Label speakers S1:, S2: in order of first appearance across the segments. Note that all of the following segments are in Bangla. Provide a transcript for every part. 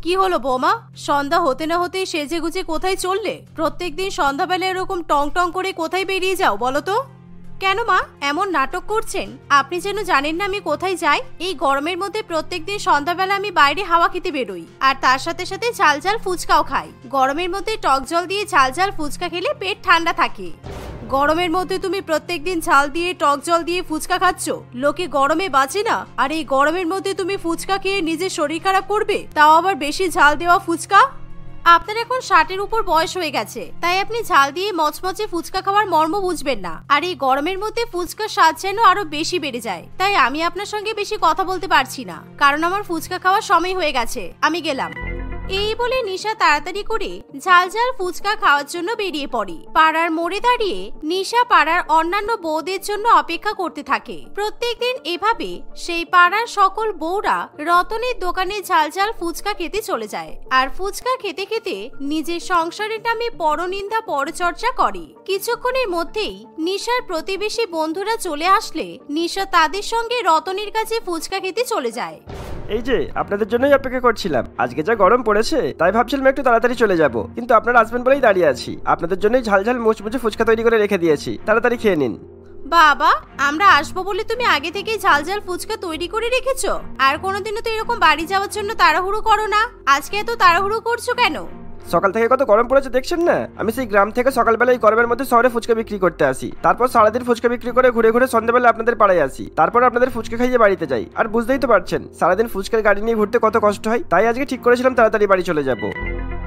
S1: কি হলো বৌমা, সন্ধ্যা হতে না হতেই সেজে গুজে কোথায় চললে? প্রত্যেকদিন সন্ধ্যাবেলা এরকম টং টং করে কোথায় বেরিয়ে যাও বলো তো? কেন মা এমন নাটক করছেন? আপনি যেন জানেন না আমি কোথায় যাই? এই গরমের মধ্যে প্রত্যেকদিন সন্ধ্যাবেলা আমি বাইরে হাওয়া খেতে বেরোই, আর তার সাথে সাথে ঝাল ঝাল ফুচকাও খাই। গরমের মধ্যে টক জল দিয়ে ঝাল ঝাল ফুচকা খেলে পেট ঠান্ডা থাকে। গরমের মধ্যে তুমি প্রত্যেকদিন ঝাল দিয়ে টক জল দিয়ে ফুচকা খাচ্ছ? লোকে গরমে বাঁচে না, আর এই গরমের মধ্যে তুমি ফুচকা খেয়ে নিজের শরীর খারাপ করবে, তাও আবার বেশি ঝাল দেওয়া ফুচকা। আপনার এখন 60-এর উপর বয়স হয়ে গেছে, তাই আপনি ঝাল দিয়ে মচমচে ফুচকা খাওয়ার মর্ম বুঝবেন না। আর এই গরমের মধ্যে ফুচকার স্বাদ যেন আরো বেশি বেড়ে যায়। তাই আমি আপনার সঙ্গে বেশি কথা বলতে পারছি না, কারণ আমার ফুচকা খাওয়ার সময় হয়ে গেছে। আমি গেলাম। এই বলে নিশা তাড়াতাড়ি করে ঝাল ঝাল ফুচকা খাওয়ার জন্য বেরিয়ে পড়ে। পাড়ার মোড়ে দাঁড়িয়ে নিশা পাড়ার অন্যান্য বউদের জন্য অপেক্ষা করতে থাকে। প্রত্যেকদিন এভাবে সেই পাড়ার সকল বউরা রতনের দোকানে ঝাল ঝাল ফুচকা খেতে চলে যায়, আর ফুচকা খেতে খেতে নিজের সংসারের নামে পরনিন্দা পরচর্চা করে। কিছুক্ষণের মধ্যেই নিশার প্রতিবেশী বন্ধুরা চলে আসলে নিশা তাদের সঙ্গে রতনের কাছে ফুচকা খেতে চলে যায়।
S2: এই যে আপনাদের জন্যই অপেক্ষা করছিলাম। আজকে যা গরম পড়েছে তাই ভাবছিলাম একটু তাড়াতাড়ি চলে যাব, কিন্তু আপনারা আসবেন বলেই দাঁড়িয়ে আছি। আপনাদের জন্যই ঝাল ঝাল মুচমুচে ফুচকা তৈরি করে রেখে দিয়েছি, তাড়াতাড়ি খেয়ে নিন।
S1: বাবা, আমরা আসবো বলে তুমি আগে থেকেই ঝাল ঝাল ফুচকা তৈরি করে রেখেছো? আর কোনোদিনও তো এরকম বাড়ি যাওয়ার জন্য তাড়াহুড়ো করো না, আজকে এত তাড়াহুড়ো করছো কেন?
S2: সকাল থেকে কত গরম পড়েছে দেখছেন না? আমি সেই গ্রাম থেকে সকালবেলা এই গরমের মধ্যে শহরে ফুচকা বিক্রি করতে আসি, তারপর সারাদিন ফুচকা বিক্রি করে ঘুরে ঘুরে সন্ধ্যাবেলা আপনাদের পাড়ায় আসি, তারপর আপনাদের ফুচকা খাইয়ে বাড়িতে যাই। আর বুঝতেই তো পারছেন সারাদিন ফুচকার গাড়ি নিয়ে ঘুরতে কত কষ্ট হয়। তাই আজকে ঠিক করেছিলাম তাড়াতাড়ি বাড়ি চলে যাব।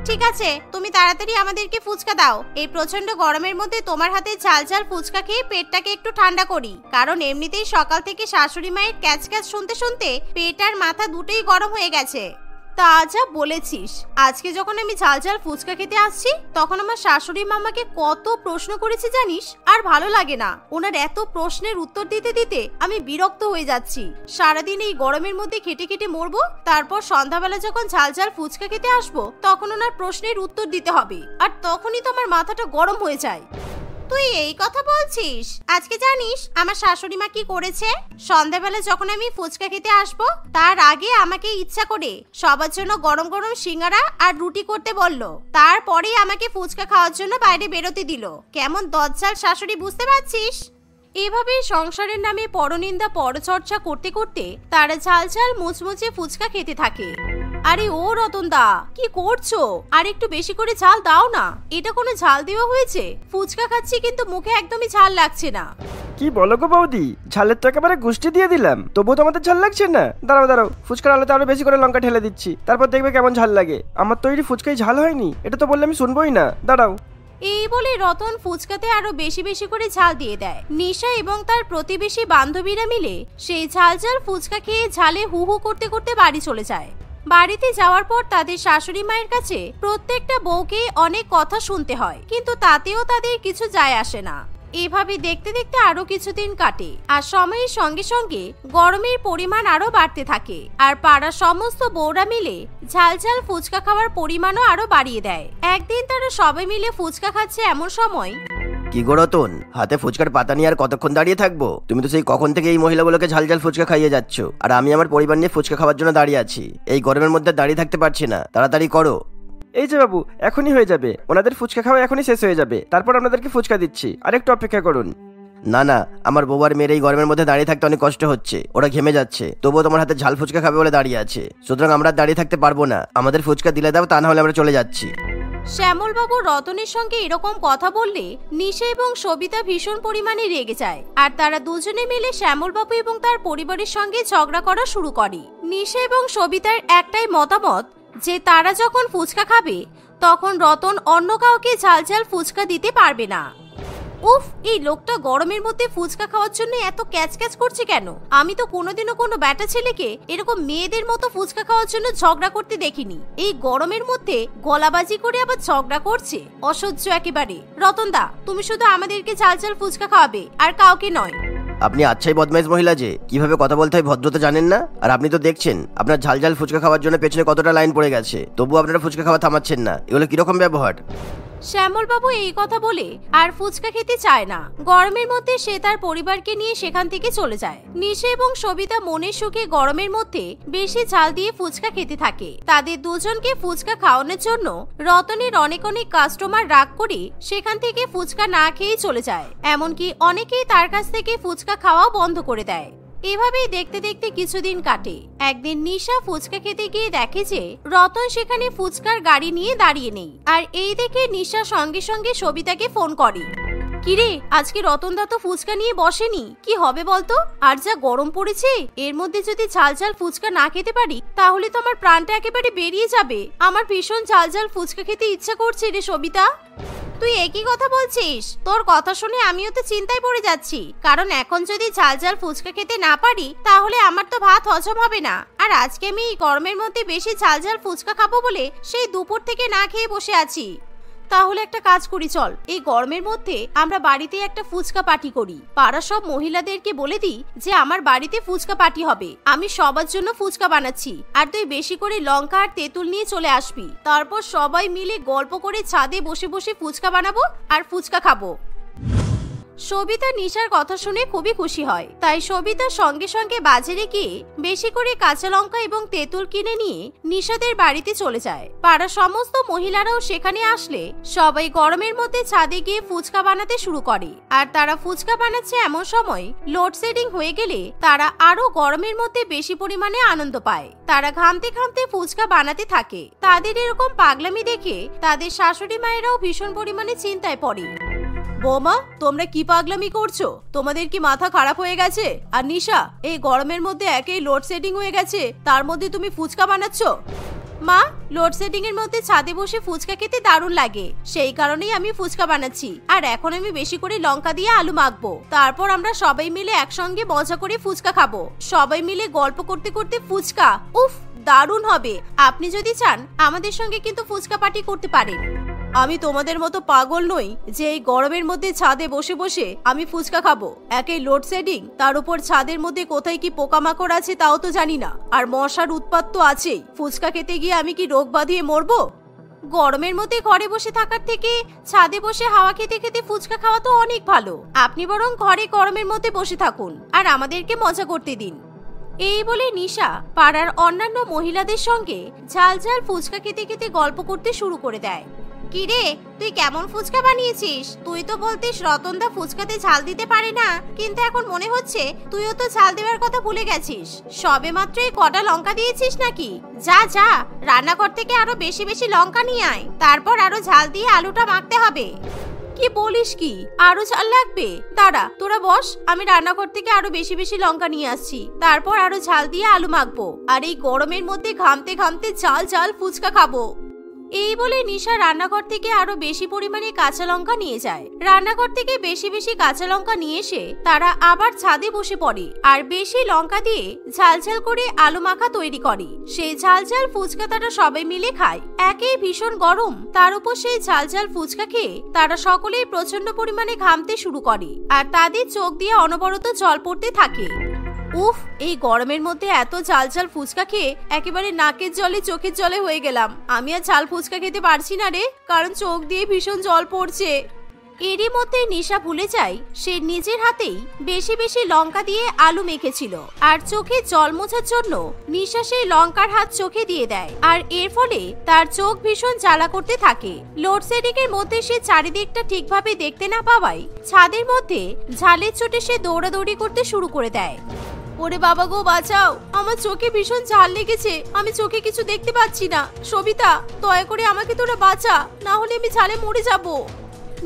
S1: ঠিক আছে, তুমি তাড়াতাড়ি আমাদেরকে ফুচকা দাও। এই প্রচন্ড গরমের মধ্যে তোমার হাতে ঝাল ঝাল ফুচকা খেয়ে পেটটাকে একটু ঠান্ডা করি, কারণ এমনিতেই সকাল থেকে শাশুড়ি মায়ের ক্যাচ ক্যাচ শুনতে শুনতে পেট আর মাথা দুটোই গরম হয়ে গেছে। তা যা বলেছিস, আজকে যখন আমি ঝাল ঝাল ফুচকা খেতে আসছি তখন আমার শাশুড়ি মামাকে কত প্রশ্ন করেছি জানিস? আর ভালো লাগে না, ওনার এত প্রশ্নের উত্তর দিতে দিতে আমি বিরক্ত হয়ে যাচ্ছি। সারাদিন এই গরমের মধ্যে খেটে খেটে মরবো, তারপর সন্ধ্যাবেলা যখন ঝাল ঝাল ফুচকা খেতে আসবো তখন ওনার প্রশ্নের উত্তর দিতে হবে, আর তখনই তো আমার মাথাটা গরম হয়ে যায়। তুই এই কথা বলছিস? আজকে জানিস আমার শাশুড়ি মা কি করেছে? সন্ধ্যাবেলা যখন আমি ফুচকা খেতে আসবো তার আগে আমাকে ইচ্ছা করে সবার জন্য গরম গরম সিঙ্গারা আর রুটি করতে বললো, তারপরে আমাকে ফুচকা খাওয়ার জন্য বাইরে বেরোতে দিল। কেমন দজ্জাল শাশুড়ি, বুঝতে পারছিস? এভাবে সংসারের নামে পরনিন্দা পরচর্চা করতে করতে তারা ঝাল ঝাল মুচমুচে ফুচকা খেতে থাকে। আরে ও রতন দা, কি করছো? আর একটু বেশি করে ঝাল দাও না। এটা কোনো ঝাল দেওয়া হয়েছে? ফুচকা খাচ্ছি কিন্তু মুখে একদমই ঝাল লাগছে না।
S2: কি বলো গো বৌদি, ঝালের তো একেবারে গুষ্টি দিয়ে দিলাম, তবুও তো আমাদের ঝাল লাগছে না। দাঁড়াও দাঁড়াও, ফুচকার আলোতে আরো বেশি করে লঙ্কা ঢেলে দিচ্ছি, তারপর দেখবে কেমন ঝাল লাগে। আমার তৈরি ফুচকাই ঝাল হয়নি, এটা তো বললে আমি শুনবোই না। দাঁড়াও।
S1: এই বলে রতন ফুচকাতে আরো বেশি বেশি করে ঝাল দিয়ে দেয়। নিশা এবং তার প্রতিবেশী বান্ধবীরা মিলে সেই ঝাল ঝাল ফুচকা খেয়ে ঝালে হু হু করতে করতে বাড়ি চলে যায়। বাড়িতে যাওয়ার পর তাদের শাশুড়ি মায়ের কাছে প্রত্যেকটা বউকে অনেক কথা শুনতে হয়, কিন্তু তাতেও তাদের কিছু যায় আসে না। এভাবে দেখতে দেখতে আরো কিছুদিন কাটে, আর সময়ের সঙ্গে সঙ্গে গরমের পরিমাণ আরো বাড়তে থাকে, আর পাড়ার সমস্ত বউরা মিলে ঝাল ঝাল ফুচকা খাওয়ার পরিমাণও আরো বাড়িয়ে দেয়। একদিন তারা সবাই মিলে ফুচকা খাচ্ছে, এমন সময়
S3: কি গো রতন, হাতে ফুচকার পাতা নিয়ে আর কতক্ষণ দাঁড়িয়ে থাকবো? তুমি তো সেই কখন থেকে এই মহিলাগুলোকে ঝাল ঝাল ফুচকা খাইয়ে যাচ্ছ, আর আমি আমার পরিবার নিয়ে ফুচকা খাওয়ার জন্য দাঁড়িয়ে আছি। এই গরমের মধ্যে দাঁড়িয়ে থাকতে পারছি না, তাড়াতাড়ি করো।
S2: এই যে বাবু, এখনই হয়ে যাবে, ওনাদের ফুচকা খাওয়া এখনই শেষ হয়ে যাবে, তারপর আপনাদেরকে ফুচকা দিচ্ছি, আর একটু অপেক্ষা করুন।
S3: না না, আমার বউ আর মেয়ের এই গরমের মধ্যে দাঁড়িয়ে থাকতে অনেক কষ্ট হচ্ছে, ওরা ঘেমে যাচ্ছে, তবুও তোমার হাতে ঝাল ফুচকা খাবে বলে দাঁড়িয়ে আছে। সুতরাং আমরা দাঁড়িয়ে থাকতে পারবো না, আমাদের ফুচকা দিলে দাও, তা না হলে আমরা চলে যাচ্ছি।
S1: শ্যামলবাবু রতনের সঙ্গে এরকম কথা বললে নিশা এবং সবিতা ভীষণ পরিমাণে রেগে যায়, আর তারা দুজনে মিলে শ্যামলবাবু এবং তার পরিবারের সঙ্গে ঝগড়া করা শুরু করে। নিশা এবং সবিতার একটাই মতামত যে তারা যখন ফুচকা খাবে তখন রতন অন্য কাউকে ঝাল ঝাল ফুচকা দিতে পারবে না। উফ, এই লোকটা গরমের মধ্যে ফুচকা খাওয়ার জন্য এত ক্যাচ ক্যাচ করছে কেন? আমি তো কোনোদিনও কোনো ব্যাটা ছেলেকে এরকম মেয়েদের মতো ফুচকা খাওয়ার জন্য ঝগড়া করতে দেখিনি। এই গরমের মধ্যে গলাবাজি করে আবার ঝগড়া করছে, অসহ্য একেবারে। রতন দা, তুমি শুধু আমাদেরকে ঝাল ঝাল ফুচকা খাওয়াবে, আর কাউকে নয়।
S3: আপনি আচ্ছাই বদমাইশ মহিলা যে, কিভাবে কথা বলতে হয় ভদ্রতা জানেন না? আর আপনি তো দেখছেন আপনার ঝাল ঝাল ফুচকা খাওয়ার জন্য পেছনে কতটা লাইন পড়ে গেছে, তবুও আপনারা ফুচকা খাওয়া থামাচ্ছেন না। এগুলো কিরকম ব্যবহার?
S1: শ্যামলবাবু এই কথা বলে আর ফুচকা খেতে চায় না। গরমের মধ্যে সে তার পরিবারকে নিয়ে সেখান থেকে চলে যায়। নিশা এবং সবিতা মনের সুখে গরমের মধ্যে বেশি ঝাল দিয়ে ফুচকা খেতে থাকে। তাদের দুজনকে ফুচকা খাওয়ানোর জন্য রতনের অনেক অনেক কাস্টমার রাগ করে সেখান থেকে ফুচকা না খেয়ে চলে যায়। এমনকি অনেকেই তার কাছ থেকে ফুচকা খাওয়া বন্ধ করে দেয়। এভাবেই দেখতে দেখতে কিছুদিন কাটে। একদিন নিশা ফুচকা খেতে গিয়ে দেখে যে রতন সেখানে ফুচকার গাড়ি নিয়ে দাঁড়িয়ে নেই। আর এই দেখে নিশা সঙ্গে সঙ্গে সবিতাকে ফোন করে। কিরে, আজকে রতনদা তো ফুচকা নিয়ে বসেনি, কি হবে বলতো? আর যা গরম পড়েছে, এর মধ্যে যদি ঝাল ঝাল ফুচকা না খেতে পারি তাহলে তো আমার প্রাণটা একেবারে বেরিয়ে যাবে। আমার ভীষণ ঝাল ঝাল ফুচকা খেতে ইচ্ছা করছে রে সবিতা। তুই একই কথা বলছিস? তোর কথা শুনে আমিও তো চিন্তায় পড়ে যাচ্ছি, কারণ এখন যদি ঝাল ঝাল ফুচকা খেতে না পারি তাহলে আমার তো ভাত হজম হবে না। আর আজকে আমি এই গরমের মধ্যে বেশি ঝাল ঝাল ফুচকা খাবো বলে সেই দুপুর থেকে না খেয়ে বসে আছি। তাহলে একটা কাজ করি, চল এই গরমের মধ্যে আমরা বাড়িতে একটা ফুচকা পার্টি করি। পাড়া সব মহিলাদেরকে বলে দিই যে আমার বাড়িতে ফুচকা পার্টি হবে, আমি সবার জন্য ফুচকা বানাচ্ছি, আর তুই বেশি করে লঙ্কা আর তেঁতুল নিয়ে চলে আসবি। তারপর সবাই মিলে গল্প করে ছাদে বসে বসে ফুচকা বানাবো আর ফুচকা খাবো। সবিতা নিশার কথা শুনে খুবই খুশি হয়। তাই সবিতা সঙ্গে সঙ্গে বাজারে গিয়ে বেশি করে কাঁচা লঙ্কা এবং তেঁতুল কিনে নিয়ে নিশাদের বাড়িতে চলে যায়। পাড়ার সমস্ত মহিলারাও সেখানে আসলে সবাই গরমের মধ্যে ছাদে গিয়ে ফুচকা বানাতে শুরু করে। আর তারা ফুচকা বানাচ্ছে এমন সময় লোডশেডিং হয়ে গেলে তারা আরো গরমের মধ্যে বেশি পরিমাণে আনন্দ পায়। তারা ঘামতে ঘামতে ফুচকা বানাতে থাকে। তাদের এরকম পাগলামি দেখে তাদের শাশুড়ি মায়েরাও ভীষণ পরিমাণে চিন্তায় পড়ে। বৌমা, তোমরা কি পাগলামি করছো? তোমাদের কি মাথা খারাপ হয়ে গেছে? আর নিশা, এই গরমের মধ্যে একেই লোডশেডিং হয়ে গেছে, তার মধ্যে তুমি ফুচকা বানাচ্ছ? মা, লোডশেডিং এর মধ্যে ছাদে বসে ফুচকা খেতে দারুণ লাগে, সেই কারণেই আমি ফুচকা বানাচ্ছি। আর এখন আমি বেশি করে লঙ্কা দিয়ে আলু মাখবো, তারপর আমরা সবাই মিলে একসঙ্গে মজা করে ফুচকা খাবো। সবাই মিলে গল্প করতে করতে ফুচকা, উফ দারুণ হবে। আপনি যদি চান আমাদের সঙ্গে কিন্তু ফুচকা পার্টি করতে পারেন। আমি তোমাদের মতো পাগল নই যে এই গরমের মধ্যে ছাদে বসে বসে আমি ফুচকা খাবো। একেই লোডশেডিং, তার উপর ছাদের মধ্যে কোথায় কি পোকামাকড় আছে তাও তো জানি না, আর মশার উৎপাত তো আছেই। ফুচকা খেতে গিয়ে আমি কি রোগ বাঁধিয়ে মরবো? গরমের মধ্যে ঘরে বসে থাকার থেকে ছাদে বসে হাওয়া খেতে খেতে ফুচকা খাওয়া তো অনেক ভালো। আপনি বরং ঘরে গরমের মধ্যে বসে থাকুন আর আমাদেরকে মজা করতে দিন। এই বলে নিশা পাড়ার অন্যান্য মহিলাদের সঙ্গে ঝাল ঝাল ফুচকা খেতে খেতে গল্প করতে শুরু করে দেয়। কিরে, তুই কেমন ফুচকা বানিয়েছিস? তুই তো বলতিস রতনদা ফুচকাতে ঝাল দিতে পারে না, কিন্তু এখন মনে হচ্ছে তুইও তো ঝাল দেওয়ার কথা ভুলে গেছিস। সবে মাত্রই কটা লঙ্কা দিয়েছিস নাকি? যা যা, রান্নাঘর থেকে আরো বেশি বেশি লঙ্কা নিয়ে আয়, তারপর আরো ঝাল দিয়ে আলুটা মাখতে হবে। কি বলিস কি, আরো ঝাল লাগবে? দাঁড়া, তোরা বস, আমি রান্নাঘর থেকে আরো বেশি বেশি লঙ্কা নিয়ে আসছি, তারপর আরো ঝাল দিয়ে আলু মাখবো, আর এই গরমের মধ্যে ঘামতে ঘামতে ঝাল ঝাল ফুচকা খাবো। এই বলে নিশা রান্নাঘর থেকে আরো বেশি পরিমাণে কাঁচা লঙ্কা নিয়ে যায়। রান্নাঘর থেকে বেশি বেশি কাঁচা লঙ্কা নিয়ে এসে তারা আবার ছাদে বসে পড়ে আর বেশি লঙ্কা দিয়ে ঝাল ঝাল করে আলু মাখা তৈরি করে। সেই ঝাল ঝাল ফুচকা তারা সবাই মিলে খায়। একেই ভীষণ গরম, তার উপর সেই ঝাল ঝাল ফুচকা খেয়ে তারা সকলেই প্রচন্ড পরিমাণে ঘামতে শুরু করে আর তাদের চোখ দিয়ে অনবরত জল পড়তে থাকে। উফ, এই গরমের মধ্যে এত ঝাল ঝাল ফুচকা খেয়ে একেবারে নাকের জলে চোখের জলে হয়ে গেলাম। আমি আর ঝাল ফুচকা খেতে পারছি না রে, কারণ চোখ দিয়ে ভীষণ জল পড়ছে। এরই মধ্যে নিশা ভুলে যায় সে নিজের হাতেই বেশি বেশি লঙ্কা দিয়ে আলু মেখেছিল, আর চোখে জল মোছার জন্য নিশা সেই লঙ্কার হাত চোখে দিয়ে দেয়, আর এর ফলে তার চোখ ভীষণ জ্বালা করতে থাকে। লোডশেডিং এর মধ্যে সে চারিদিকটা ঠিকভাবে দেখতে না পাওয়ায় ছাদের মধ্যে ঝালের চোটে সে দৌড়াদৌড়ি করতে শুরু করে দেয়। ওরে বাবা গো, বাঁচাও, আমার চোখে ভীষণ ঝাল লেগেছে, আমি চোখে কিছু দেখতে পাচ্ছি না। সবিতা, দয়া করে আমাকে তোরা বাঁচা, না হলে আমি ঝালে মরে যাবো।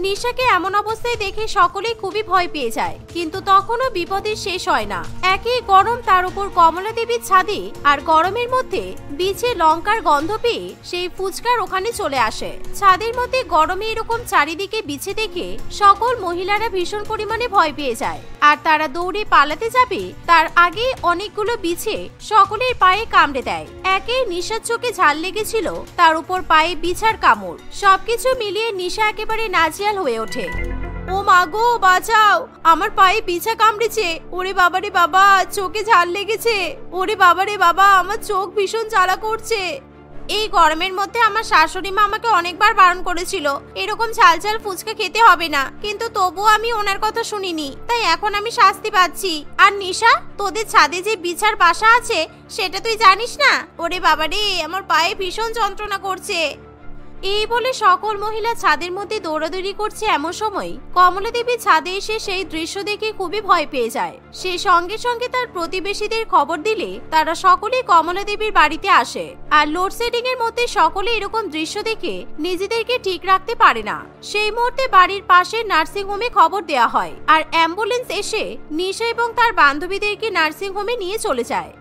S1: নিশাকে এমন অবস্থায় দেখে সকলেই খুবই ভয় পেয়ে যায়, কিন্তু তখনও বিপদের শেষ হয় না। একই গরম, তার উপর কমলা দেবীর ছাদে আর গরমের মধ্যে বিছে লঙ্কার গন্ধ পেয়ে সেই ফুচকার ওখানে চলে আসে। ছাদের মধ্যে গরমে এরকম চারিদিকে বিছে দেখে সকল মহিলারা ভীষণ পরিমাণে ভয় পেয়ে যায়, আর তারা দৌড়ে পালাতে যাবে তার আগে অনেকগুলো বিছে সকলের পায়ে কামড়ে দেয়। একে নিশার চোখে ঝাল লেগেছিল, তার উপর পায়ে বিছার কামড়, সবকিছু মিলিয়ে নিশা একেবারে নাজিয়াল হয়ে ওঠে। ও মা গো, বাঁচাও, আমার পায়ে বিছা কামড়েছে। ওরে বাবারে বাবা, চোখে ঝাল লেগেছে। ওরে বাবারে বাবা, আমার চোখ ভীষণ জ্বালা করছে। এই গরমের মধ্যে আমার শাশুড়ি মা আমাকে অনেকবার বারণ করেছিল এরকম ঝাল ঝাল ফুচকা খেতে হবে না, কিন্তু তবুও আমি ওনার কথা শুনিনি, তাই এখন আমি শাস্তি পাচ্ছি। আর নিশা, তোদের ছাদে যে বিছার বাসা আছে সেটা তুই জানিস না? ওরে বাবারে, আমার পায়ে ভীষণ যন্ত্রণা করছে। এই বলে সকল মহিলা ছাদের মধ্যে দৌড়াদৌড়ি করছে। এমন সময় কমলা দেবী ছাদে এসে সেই দৃশ্য দেখে খুবই ভয় পেয়ে যায়। সে সঙ্গে সঙ্গে তার প্রতিবেশীদের খবর দিলে তারা সকলেই কমলা দেবীর বাড়িতে আসে। আর লোডশেডিং এর মধ্যে সকলে এরকম দৃশ্য দেখে নিজেদেরকে ঠিক রাখতে পারে না। সেই মুহূর্তে বাড়ির পাশে নার্সিং হোমে খবর দেয়া হয়, আর অ্যাম্বুলেন্স এসে নিশা এবং তার বান্ধবীদেরকে নার্সিং হোমে নিয়ে চলে যায়।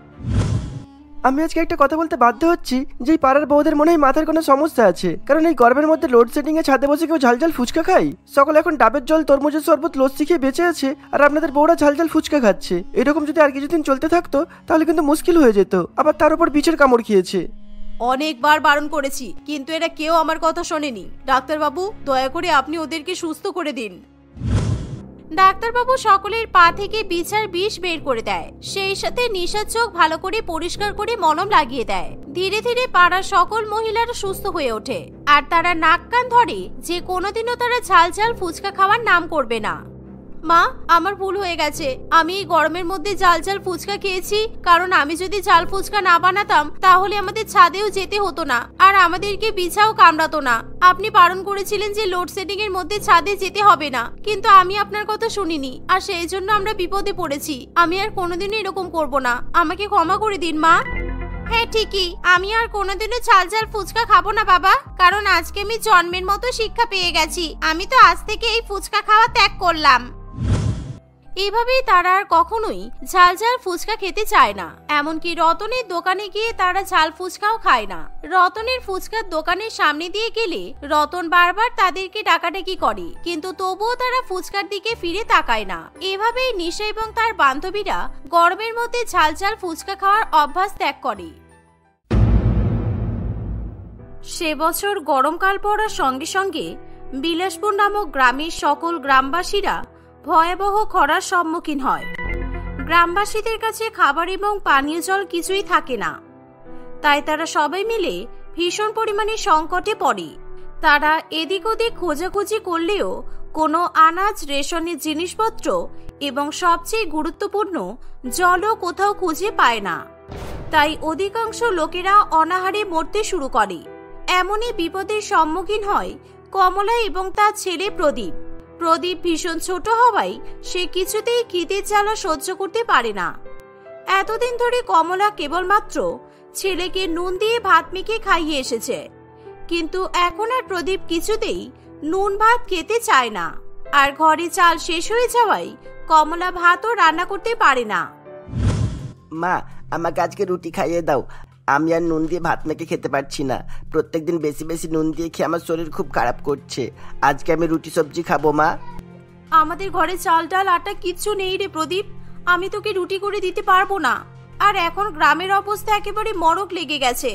S2: আমি আজকে একটা কথা বলতে বাধ্য হচ্ছি যে এই পাড়ার বউদের মনে হয় মাথার কোনো সমস্যা আছে, কারণ এই গরমের মধ্যে লোডশেডিং এ ছাদে বসে কেউ ঝালঝাল ফুচকা খায়? সকলে এখন ডাবের জল, তরমুজের শরবত, লস্যি খেয়ে বেঁচে আছে, আর আপনাদের বউরা ঝালঝাল ফুচকা খাচ্ছে। এরকম যদি আর কিছুদিন চলতে থাকতো তাহলে কিন্তু মুশকিল হয়ে যেত। আবার তার উপর বিচের কামড় খেয়েছে।
S1: অনেকবার বারণ করেছি, কিন্তু এরা কেউ আমার কথা শোনেনি। ডাক্তারবাবু, দয়া করে আপনি ওদেরকে সুস্থ করে দিন। ডাক্তারবাবু সকলের পা থেকে বিছার বিষ বের করে দেয়, সেই সাথে নিশার চোখ ভালো করে পরিষ্কার করে মলম লাগিয়ে দেয়। ধীরে ধীরে পাড়ার সকল মহিলারা সুস্থ হয়ে ওঠে, আর তারা নাক কান ধরে যে কোনোদিনও তারা ঝাল ঝাল ফুচকা খাওয়ার নাম করবে না। মা, আমার ভুল হয়ে গেছে। আমি এই গরমের মধ্যে ঝাল ঝাল ফুচকা খেয়েছি, কারণ আমি যদি ঝাল ফুচকা না বানাতাম তাহলে আমাদের ছাদেও যেতে হতো না, আর আমাদেরকে বিছাও কামড়াতো না। আপনি বারণ করেছিলেন যে লোডশেডিং এর মধ্যে ছাদে যেতে হবে না, কিন্তু আমি আপনার কথা শুনিনি, আর সেই জন্য আমরা বিপদে পড়েছি। আমি আর কোনোদিনও এরকম করব না, আমাকে ক্ষমা করে দিন মা। হ্যাঁ ঠিকই, আমি আর কোনোদিনও ঝাল ঝাল ফুচকা খাবো না বাবা, কারণ আজকে আমি জন্মের মতো শিক্ষা পেয়ে গেছি। আমি তো আজ থেকে এই ফুচকা খাওয়া ত্যাগ করলাম। এভাবেই তারা আর কখনোই ঝাল ঝাল ফুচকা খেতে চায় না। এমনকি রতনের দোকানে গিয়ে তারা ঝাল ফুচকাও খায় না। রতনের ফুচকার দোকানের সামনে দিয়ে গেলে রতন বারবার তাদেরকে ডাকাডাকি করে, কিন্তু তবুও তারা ফুচকার দিকে ফিরে তাকায় না। এভাবেই নিশা এবং তার বান্ধবীরা গরমের মধ্যে ঝাল ঝাল ফুচকা খাওয়ার অভ্যাস ত্যাগ করে। সে বছর গরমকাল পড়ার সঙ্গে সঙ্গে বিলাসপুর নামক গ্রামের সকল গ্রামবাসীরা ভয়াবহ খরার সম্মুখীন হয়। গ্রামবাসীদের কাছে খাবার এবং পানীয় জল কিছুই থাকে না, তাই তারা সবাই মিলে ভীষণ পরিমাণে সংকটে পড়ে। তারা এদিক ওদিক খোঁজাখুঁজি করলেও কোনো আনাজ, রেশনের জিনিসপত্র এবং সবচেয়ে গুরুত্বপূর্ণ জলও কোথাও খুঁজে পায় না। তাই অধিকাংশ লোকেরা অনাহারে মরতে শুরু করে। এমনই বিপদের সম্মুখীন হয় কমলা এবং তার ছেলে প্রদীপ। প্রদীপ ভীষণ ছোট হওয়ায় সে কিছুতেই খিদের জ্বালা সহ্য করতে পারে না। এতদিন ধরে কমলা কেবলমাত্র ছেলেকে নুন দিয়ে ভাত মেখে খাইয়ে এসেছে, কিন্তু এখন আর প্রদীপ কিছুতেই নুন ভাত খেতে চায় না। আর ঘরে চাল শেষ হয়ে যাওয়ায় কমলা ভাতও রান্না করতে পারে না।
S3: মা, আমাকে আজকে রুটি খাইয়ে দাও। আমি আর নুন দিয়ে ভাত মেখে খেতে পারছি না। প্রত্যেকদিন বেশি বেশি নুন দিয়ে খেয়ে আমার শরীর খুব খারাপ করছে। আজকে আমি রুটি সবজি খাবো মা।
S1: আমাদের ঘরে চাল ডাল আটা কিচ্ছু নেই রে প্রদীপ, আমি তোকে রুটি করে দিতে পারবো না। আর এখন গ্রামের অবস্থা একেবারে মরক লেগে গেছে।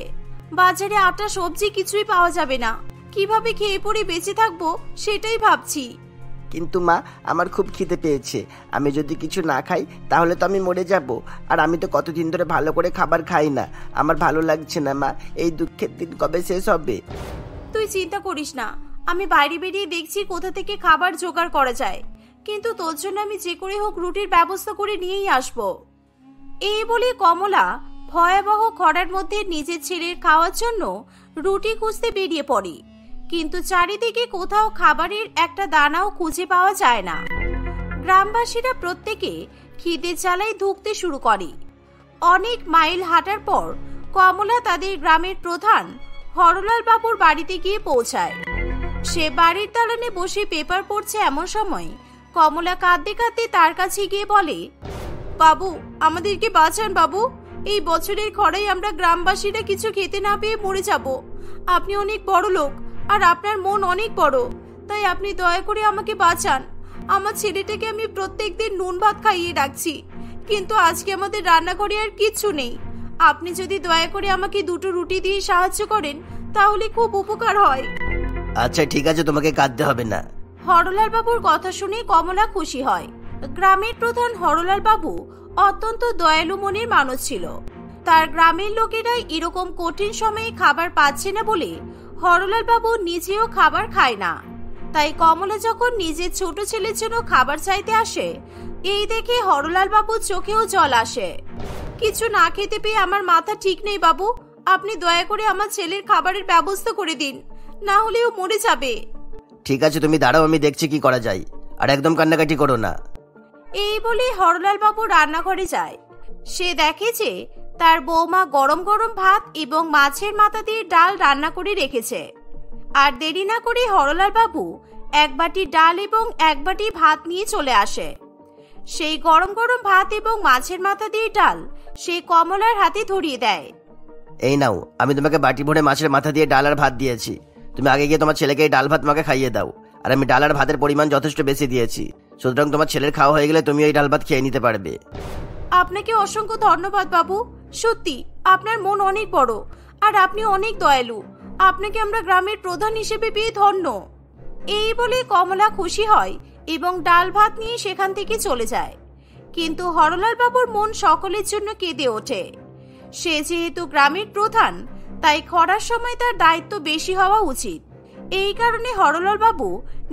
S1: বাজারে আটা সবজি কিছুই পাওয়া যাবে না। কিভাবে খেয়ে পড়ে বেঁচে থাকবো সেটাই ভাবছি।
S3: কিন্তু মা, আমার খুব খিদে পেয়েছে। আমি যদি কিছু না খাই তাহলে তো আমি মরে যাব। আর আমি তো কতদিন ধরে ভালো করে খাবার খাই না। আমার ভালো লাগছে না মা। এই দুঃখের দিন কবে শেষ হবে?
S1: তুই চিন্তা করিস না, আমি বাইরে বেরিয়ে দেখছি কোথা থেকে খাবার জোগাড় করা যায়, কিন্তু তোর জন্য আমি যে করে হোক রুটির ব্যবস্থা করে নিয়েই আসবো। এই বলে কমলা ভয়াবহ খরার মধ্যে নিজের ছেলের খাওয়ার জন্য রুটি খুঁজতে বেরিয়ে পড়ে, কিন্তু চারিদিকে কোথাও খাবারের একটা দানাও খুঁজে পাওয়া যায় না। গ্রামবাসীরা প্রত্যেকে খিদের জ্বালায় ধুঁকতে শুরু করে। অনেক মাইল হাঁটার পর কমলা তাদের গ্রামের প্রধান হরলাল বাবুর বাড়িতে গিয়ে পৌঁছায়। সে বাড়ির দালানে বসে পেপার পড়ছে। এমন সময় কমলা কাঁদতে কাঁদতে তার কাছে গিয়ে বলে, বাবু, আমাদেরকে বাঁচান বাবু। এই বছরের খরায় আমরা গ্রামবাসীরা কিছু খেতে না পেয়ে মরে যাব। আপনি অনেক বড় লোক, আর আপনার মন অনেক বড়, তাই আপনি দয়া করে আমাকে বাঁচান। আমার ছেলেটাকে আমি প্রত্যেকদিন নুন ভাত খাইয়ে রাখছি, কিন্তু আজকে আমাদের রান্নাঘরে আর কিচ্ছু নেই। আপনি যদি দয়া করে আমাকে দুটো রুটি দিয়ে সাহায্য করেন তাহলে খুব উপকার হয়।
S3: আচ্ছা ঠিক আছে, তোমাকে কাঁদতে হবে না।
S1: হরলাল বাবুর কথা শুনে কমলা খুশি হয়। গ্রামের প্রধান হরলাল বাবু অত্যন্ত দয়ালু মনের মানুষ ছিল। তার গ্রামের লোকেরা এরকম কঠিন সময়ে খাবার পাচ্ছে না বলে হরলাল বাবু নিজেও খাবার খায় না। তাই কমলা যখন নিজের ছোট ছেলের জন্য খাবার চাইতে আসে, এই দেখে হরলাল বাবুর চোখেও জল আসে। কিছু না খেতে পেয়ে আমার মাথা ঠিক নেই বাবু, আপনি দয়া করে আমার ছেলের খাবারের ব্যবস্থা করে দিন, না হলে ও মরে যাবে।
S3: ঠিক আছে, তুমি দাঁড়াও, আমি দেখছি কি করা যায়, আর একদম কান্নাকাটি করো না।
S1: এই বলে হরলাল বাবু রান্নাঘরে যায়। সে দেখে যে তার বৌমা গরম গরম ভাত এবং মাছের মাথা দিয়ে ডাল রান্না করে রেখেছে। আর দেরি না করে হরলাল বাবু এক বাটি ডাল এবং এক বাটি ভাত নিয়ে চলে আসে। সেই গরম গরম ভাত এবং মাছের মাথা দিয়ে ডাল সে কমলার হাতে ধরিয়ে দেয়।
S3: এই নাও, আমি তোমাকে বাটি ভরে মাছের মাথা দিয়ে ডাল আর ভাত দিয়েছি। তুমি আগে গিয়ে তোমার ছেলেকে এই ডাল ভাত মাকে খাইয়ে দাও। আর আমি ডাল আর ভাতের পরিমাণ যথেষ্ট বেশি দিয়েছি, সুতরাং তোমার ছেলের খাওয়া হয়ে গেলে তুমি এই ডাল ভাত খেয়ে নিতে পারবে।
S1: আপনাকে অসংখ্য ধন্যবাদ বাবু, সত্যি আপনার মন অনেক বড় আর আপনি অনেক দয়ালু। আপনাকে আমরা গ্রামের প্রধান হিসেবে পেয়ে ধন্য। এই বলে কমলা খুশি হয় এবং ডাল ভাত নিয়ে সেখান থেকে চলে যায়। কিন্তু হরলাল বাবুর মন সকলের জন্য কেঁদে ওঠে। সে যেহেতু গ্রামের প্রধান, তাই খরার সময় তার দায়িত্ব বেশি হওয়া উচিত। এই কারণে হরলাল বাবু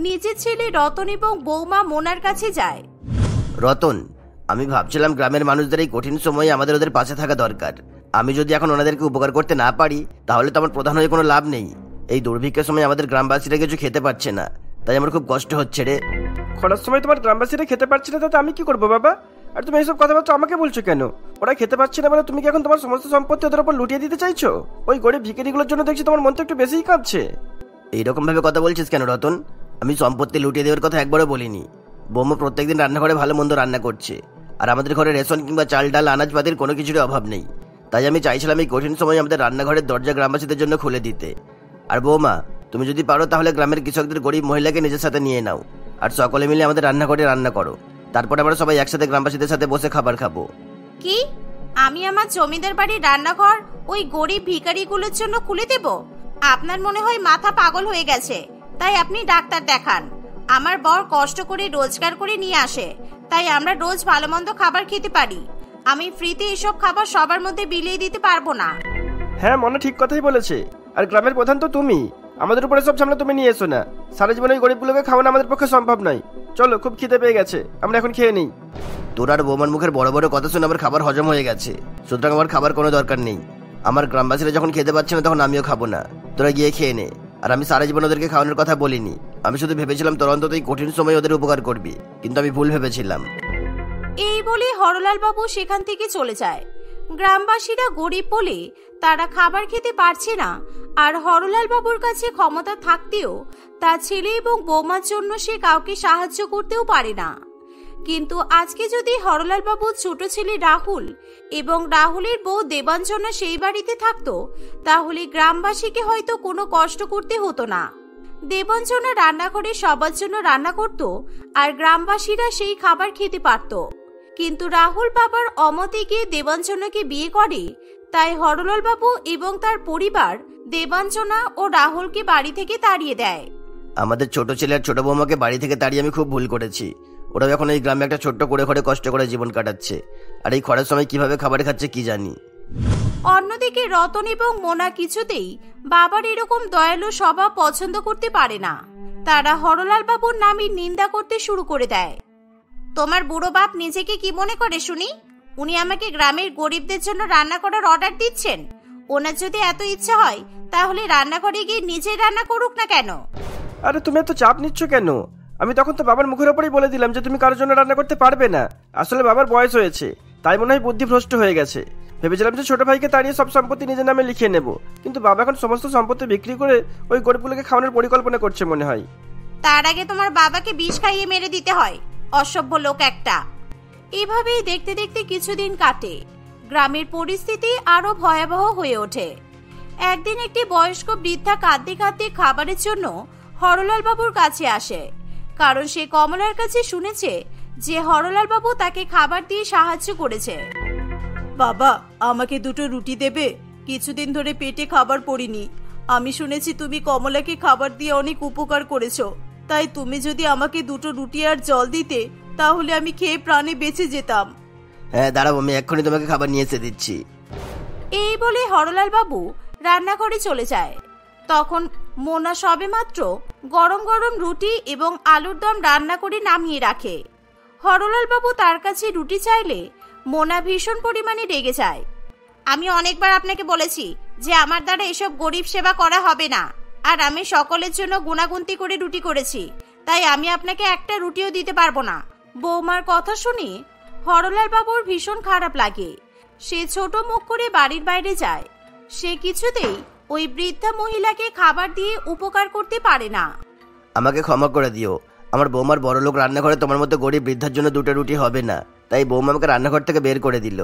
S1: নিজের ছেলে রতন এবং বৌমা মোনার কাছে যায়।
S3: রতন, আমি ভাবছিলাম গ্রামের মানুষদের এই কঠিন সময়ে আমাদের ওদের পাশে থাকা দরকার। আমি যদি এখন ওনাদেরকে উপকার করতে না পারি, তাহলে তো আমার প্রধান হয়ে কোনো লাভ নেই। এই দুর্ভিক্ষের সময় আমাদের গ্রামবাসীরা কিছু খেতে পারছে না, তাই আমার খুব কষ্ট হচ্ছে রে।
S2: খরার সময় তোমার গ্রামবাসীরা খেতে পারছে না, তাতে আমি কি করবো বাবা? আর তুমি এইসব কথাবার্তা আমাকে বলছো কেন? ওরা খেতে পারছে না মানে তুমি কি এখন তোমার সমস্ত সম্পত্তি ওদের উপর লুটিয়ে দিতে চাইছো? ওই গরিব ভিখারিগুলোর জন্য দেখছি তোমার মন তো একটু বেশিই কাঁপছে।
S3: এইরকম ভাবে কথা বলছিস কেন রতন? আমি সম্পত্তি লুটিয়ে দেওয়ার কথা একবারও বলিনি। বৌমা প্রত্যেকদিন রান্নাঘরে ভালো মন্দ রান্না করছে, আর আমাদের ঘরে রেশন কিংবা চাল ডাল আনাজপাতির কোনো কিছুরই অভাব নেই। তাই আমি চাইছিলাম এই কঠিন সময় আমাদের রান্নাঘরের দরজা গ্রামবাসীদের জন্য খুলে দিতে। আর বৌমা, তুমি যদি পারো তাহলে গ্রামের কৃষকদের গরিব মহিলাকে নিজের সাথে নিয়ে নাও, আর সকলে মিলে আমাদের রান্নাঘরে রান্না করো। তারপর আমরা সবাই একসাথে গ্রামবাসীদের সাথে বসে খাবার খাবো।
S1: কি? আমি আমার জমিদার বাড়ির রান্নাঘর ওই গরিব ভিখারিগুলোর জন্য খুলে দেব? আপনার মনে হয় মাথা পাগল হয়ে গেছে, তাই আপনি ডাক্তার দেখান। আমার বর কষ্ট করে রোজগার করে নিয়ে আসে, তাই আমরা রোজ ভালো মন্দ খাবার খেতে পারি। আমি ফ্রিতে এসব খাবার সবার মধ্যে বিলিয়ে দিতে পারবো না।
S2: হ্যাঁ, মনে ঠিক কথাই বলেছে। আর গ্রামের প্রধান তো তুমি, আমাদের উপরে সব সামনে তুমি নিয়ে এসো না। সারা জীবন ওই গরিবগুলোকে খাওয়ানো আমাদের পক্ষে সম্ভব নয়। চলো, খুব খিদে পেয়ে গেছে, আমরা এখন খেয়ে নিই।
S3: তোর আর বৌমার মুখের বড় বড় কথা শুনে আমার খাবার হজম হয়ে গেছে, সুতরাং আমার খাবার কোনো দরকার নেই। আমার গ্রামবাসীরা যখন খেতে পাচ্ছে না তখন আমিও খাবো না, তোরা গিয়ে খেয়ে নে। আর আমি সারা জীবন ওদেরকে খাওয়ানোর কথা বলিনি, আমি শুধু ভেবেছিলাম তোর অন্তত এই কঠিন সময় ওদের উপকার করবি, কিন্তু আমি ভুল ভেবেছিলাম।
S1: এই বলে হরলাল বাবু সেখান থেকে চলে যায়। গ্রামবাসীরা গরিব বলে তারা খাবার খেতে পারছে না, আর হরলাল বাবুর কাছে ক্ষমতা থাকতেও তার ছেলে এবং বৌমার জন্য সে কাউকে সাহায্য করতেও পারে না। কিন্তু আজকে যদি হরলাল বাবুর ছোট ছেলে রাহুল এবং রাহুলের বউ দেবাঞ্জনা সেই বাড়িতে থাকতো, তাহলে গ্রামবাসীকে হয়তো কোনো কষ্ট করতে হতো না। দেবাঞ্জনা রান্নাঘরে সবার জন্য রান্না করত, আর গ্রামবাসীরা সেই খাবার খেতে পারত। কিন্তু রাহুল বাবার অমতে গিয়ে দেবাঞ্জনাকে বিয়ে করে, তাই হরলাল বাবু এবং তার পরিবার দেবাঞ্জনা ও রাহুলকে বাড়ি থেকে তাড়িয়ে দেয়।
S3: আমাদের ছোট ছেলে আর ছোট বৌমাকে বাড়ি থেকে তাড়িয়ে আমি খুব ভুল করেছি। ওরা এখন এই গ্রামে একটা ছোট্ট করে ঘরে কষ্ট করে জীবন কাটাচ্ছে, আর এই খরার সময় কিভাবে খাবার খাচ্ছে কি জানি।
S1: অন্যদিকে রতন এবং মোনা কিছুতেই বাবার এরকম দয়ালু স্বভাব পছন্দ করতে পারে না। তারা হরলাল বাবুর নামে নিন্দা করতে শুরু করে দেয়। তোমার বুড়ো বাপ নিজেকে কি মনে করে শুনি? উনি আমাকে গ্রামের গরিবদের জন্য রান্না করার অর্ডার দিচ্ছেন। ওনার যদি এত ইচ্ছা হয় তাহলে রান্নাঘরে গিয়ে নিজে রান্না করুক না কেন?
S2: আরে তুমি এত চাপ নিচ্ছ কেন? আমি তখন তো বাবার মুখের ওপরেই বলে দিলাম যে তুমি কারোর জন্য রান্না করতে পারবে না। আসলে বাবার বয়স হয়েছে, তাই মনে হয় বুদ্ধি ভ্রষ্ট হয়ে গেছে। ভেবেছিলাম যে ছোট ভাইকে তাড়িয়ে সব সম্পত্তি নিজের নামে লিখিয়ে নেব, কিন্তু বাবা এখন সমস্ত সম্পত্তি বিক্রি করে ওই গরিবগুলোকে খাওয়ানোর পরিকল্পনা করছে মনে হয়।
S1: তার আগে তোমার বাবাকে বিষ খাইয়ে মেরে দিতে হয়, অসভ্য লোক একটা। এভাবেই দেখতে দেখতে কিছুদিন কাটে। গ্রামের পরিস্থিতি আরো ভয়াবহ হয়ে ওঠে। একদিন একটি বয়স্ক বৃদ্ধা কাঁদতে কাঁদতে খাবারের জন্য হরলাল বাবুর কাছে আসে, কারণ সে কমলার কাছে শুনেছে যে হরলাল বাবু তাকে খাবার দিয়ে সাহায্য করেছে। বাবা, আমাকে দুটো রুটি দেবে? কিছুদিন ধরে পেটে খাবার পড়িনি। আমি শুনেছি তুমি কমলাকে খাবার দিয়ে অনেক উপকার করেছো, তাই তুমি যদি আমাকে দুটো রুটি আর জল দিতে তাহলে আমি খেয়ে প্রাণে বেঁচে যেতাম।
S3: হ্যাঁ দাঁড়াও, আমি এক্ষুনি তোমাকে খাবার নিয়ে এসে দিচ্ছি।
S1: এই বলে হরলাল বাবু রান্নাঘরে চলে যায়। তখন মোনা সবেমাত্র গরম গরম রুটি এবং আলুর দম রান্না করে নামিয়ে রাখে। হরলাল বাবু তার কাছে রুটি চাইলে মোনা ভীষণ পরিমাণে রেগে যায়। আমি অনেকবার আপনাকে বলেছি যে আমার দ্বারা এসব গরিব সেবা করা হবে না, আর আমি সকলের জন্য গুনাগুনতি করে রুটি করেছি, তাই আমি আপনাকে একটা রুটিও দিতে পারবো না। বৌমার কথা শুনে হরলাল বাবুর ভীষণ খারাপ লাগে। সে ছোট মুখ করে বাড়ির বাইরে যায়। সে কিছুতেই ওই বৃদ্ধা মহিলাকে খাবার দিয়ে উপকার করতে পারে না।
S3: আমাকে ক্ষমা করে দিও, আমার বৌমার বড়লোক রান্নাঘরে তোমার মতো গরিব বৃদ্ধার জন্য দুটো রুটি হবে না, তাই বৌমা আমাকে রান্নাঘর থেকে বের করে দিল।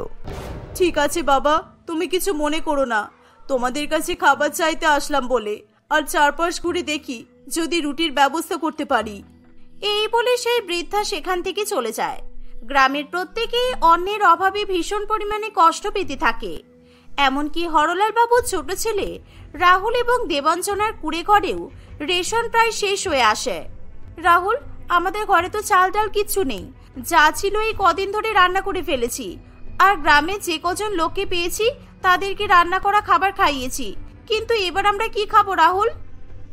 S1: ঠিক আছে বাবা, তুমি কিছু মনে করো না। তোমাদের কাছে খাবার চাইতে আসলাম বলে, আর চারপাশ ঘুরে দেখি যদি রুটির ব্যবস্থা করতে পারি। এই বলে সেই বৃদ্ধা সেখান থেকে চলে যায়। গ্রামের প্রত্যেকেই অন্যের অভাবে ভীষণ পরিমাণে কষ্ট পেতে থাকে। এমনকি হরলাল বাবুর ছোট ছেলে রাহুল এবং দেবাঞ্জনার কুড়ে ঘরেও রেশন প্রায় শেষ হয়ে আসে। রাহুল, আমাদের ঘরে তো চাল ডাল কিচ্ছু নেই, যা ছিল এই কদিন ধরে রান্না করে ফেলেছি, আর গ্রামে যে কজন লোককে পেয়েছি তাদেরকে রান্না করা খাবার খাইয়েছি, কিন্তু এবার আমরা কি খাবো রাহুল?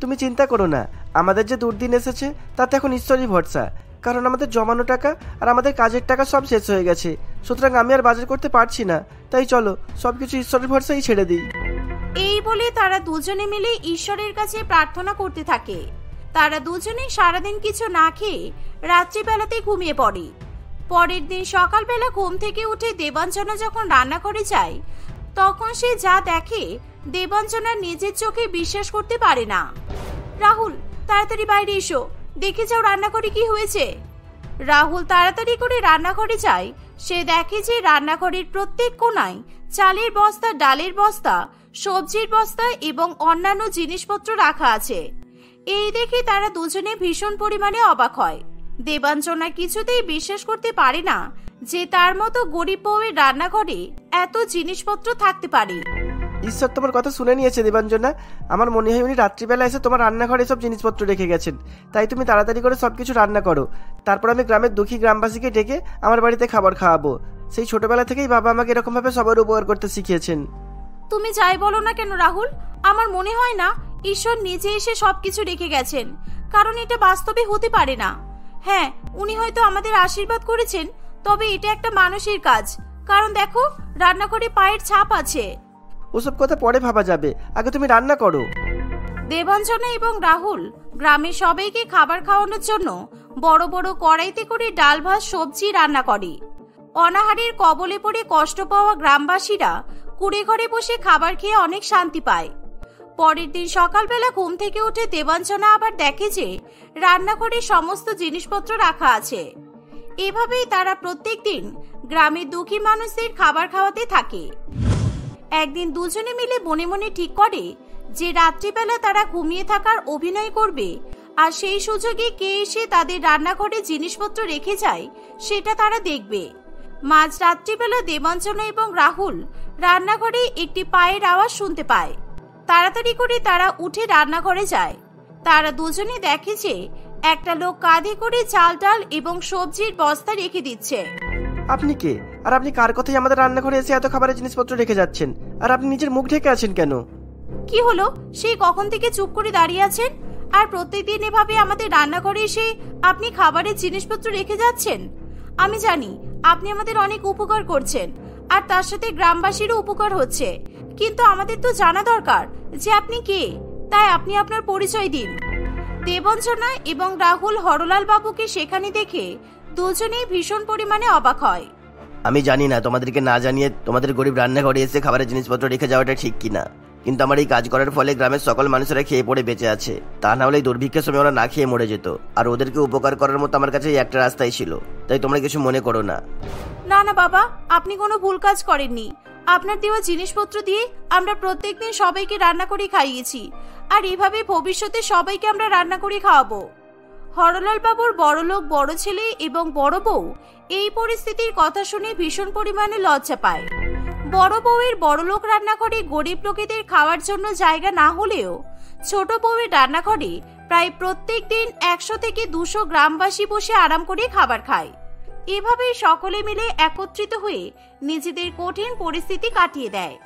S2: তুমি চিন্তা করো না, আমাদের যে দুর্দিন এসেছে তাতে এখন ঈশ্বরই ভরসা, কারণ আমাদের জমানো টাকা আর আমাদের কাজের টাকা সব শেষ হয়ে গেছে। সুতরাং আমি আর বাজার করতে পারছি না, তাই চলো সবকিছু ঈশ্বরের ভরসাই ছেড়ে দিই।
S1: এই বলে তারা দুজনে মিলে ঈশ্বরের কাছে প্রার্থনা করতে থাকে। তারা দুজনে সারাদিন কিছু না খেয়ে রাত্রিবেলাতে ঘুমিয়ে পড়ে। পরের দিন সকালবেলা ঘুম থেকে উঠে দেবাঞ্জনা যখন রান্নাঘরে যায়, তখন সে যা দেখে দেবাঞ্জনা নিজের চোখে বিশ্বাস করতে পারে না। রাহুল, তাড়াতাড়ি বাইরে এসো, দেখে যাও রান্নাঘরে কি হয়েছে। রাহুল তাড়াতাড়ি করে রান্নাঘরে যায়। সে দেখে যে রান্নাঘরের প্রত্যেক কোণায় চালের বস্তা, ডালের বস্তা, সবজির বস্তা এবং অন্যান্য জিনিসপত্র রাখা আছে। এই দেখে তারা দুজনে ভীষণ পরিমাণে অবাক হয়। দেবাঞ্জনা কিছুতেই বিশ্বাস করতে পারে না যে তার মতো গরিব বউয়ের রান্নাঘরে এত জিনিসপত্র থাকতে পারে।
S2: ঈশ্বর তোমার কথা শুনে নিয়েছে দেবাঞ্জনা। আমার মনে হয় উনি রাত্রিবেলা এসে তোমার রান্নাঘরে সব জিনিসপত্র রেখে গেছেন, তাই তুমি তাড়াতাড়ি করে সবকিছু রান্না করো। তারপর আমি গ্রামের দুঃখী গ্রামবাসীকে ডেকে আমার বাড়িতে খাবার খাওয়াবো। সেই ছোটবেলা থেকেই বাবা আমাকে এরকম ভাবে সবার উপকার করতে শিখিয়েছেন।
S1: তুমি যাই বলো না কেন রাহুল, আমার মনে হয় না ঈশ্বর নিজে এসে সবকিছু রেখে গেছেন, কারণ এটা বাস্তবে হতে পারে না। হ্যাঁ, উনি হয়তো আমাদের আশীর্বাদ করেছেন, তবে এটা একটা মানুষের কাজ, কারণ দেখো রান্নাঘরে পায়ের ছাপ আছে।
S2: ওসব কথা পরে ভাবা যাবে, আগে তুমি রান্না করো।
S1: দেবাঞ্জনা এবং রাহুল গ্রামের সবাইকে খাবার খাওয়ানোর জন্য বড় বড় কড়াইতে করে ডাল ভাত সবজি রান্না করে। অনাহারের কবলে পড়ে কষ্ট পাওয়া গ্রামবাসীরা কুড়ে ঘরে বসে খাবার খেয়ে অনেক শান্তি পায়। পরের দিন সকালবেলা ঘুম থেকে উঠে দেবাঞ্জনা আবার দেখে যে রান্নাঘরে সমস্ত জিনিসপত্র রাখা আছে। এভাবেই তারা প্রত্যেক দিন গ্রামের দুঃখী মানুষদের খাবার খাওয়াতে থাকে। একদিন দুজনে মিলে মনে মনে ঠিক করে যে রাত্রিবেলা তারা ঘুমিয়ে থাকার অভিনয় করবে, আর সেই সুযোগে কে এসে তাদের রান্নাঘরে জিনিসপত্র রেখে যায় সেটা তারা দেখবে। মাঝ রাত্রিবেলা দেবাঞ্জনা এবং রাহুল রান্নাঘরে একটি পায়ের আওয়াজ শুনতে পায়। তাড়াতাড়ি করে তারা উঠে রান্নাঘরে যায়। তারা দুজনে দেখে যে একটা লোক কাঁধে করে চাল ডাল এবং সবজির বস্তা রেখে দিচ্ছে।
S2: আপনি কে, আর আপনি কার কথাই আমাদের রান্নাঘরে এসে এত খাবারের জিনিসপত্র রেখে যাচ্ছেন, আর আপনি নিজের মুখ ঢেকে আছেন কেন?
S1: কি হলো, সেই কখন থেকে চুপ করে দাঁড়িয়ে আছেন, আর প্রত্যেকদিন এভাবে আমাদের রান্নাঘরে এসে আপনি খাবারের জিনিসপত্র রেখে যাচ্ছেন? আমি জানি আপনি আমাদের অনেক উপকার করছেন, আর তার সাথে গ্রামবাসীরও উপকার হচ্ছে, কিন্তু আমাদের তো জানা দরকার যে আপনি কে, তাই আপনি আপনার পরিচয় দিন। দেবাঞ্জনা এবং রাহুল হরলাল বাবুকে সেখানে দেখে দুজনেই ভীষণ পরিমাণে অবাক হয়।
S3: আমি জানি না তোমাদেরকে না জানিয়ে তোমাদের গরিব রান্নাঘরে এসে খাবারের জিনিসপত্র রেখে যাওয়াটা ঠিক কিনা, কিন্তু আমার এই কাজ করার ফলে গ্রামের সকল মানুষেরা খেয়ে পড়ে বেঁচে আছে। তা না হলে এই দুর্ভিক্ষের সময় ওরা না খেয়ে মরে যেত, আর ওদেরকে উপকার করার মতো আমার কাছে একটা রাস্তাই ছিল, তাই তোমরা কিছু মনে করো না।
S1: না না বাবা, আপনি কোনো ভুল কাজ করেননি। আপনার দেওয়া জিনিসপত্র দিয়ে আমরা প্রত্যেকদিন সবাইকে রান্না করে খাইয়েছি, আর এভাবে ভবিষ্যতে সবাইকে আমরা রান্না করে খাওয়াবো। হরলাল বাবুর বড়লোক বড় ছেলে এবং বড় বউ এই পরিস্থিতির কথা শুনে ভীষণ পরিমাণে লজ্জা পায়। বড় বউয়ের বড়লোক রান্নাঘরে গরিব লোকেদের খাওয়ার জন্য জায়গা না হলেও ছোট বউয়ের রান্নাঘরে প্রায় প্রত্যেক দিন 100 থেকে 200 গ্রামবাসী বসে আরাম করে খাবার খায়। এভাবেই সকলে মিলে একত্রিত হয়ে নিজেদের কঠিন পরিস্থিতি কাটিয়ে দেয়।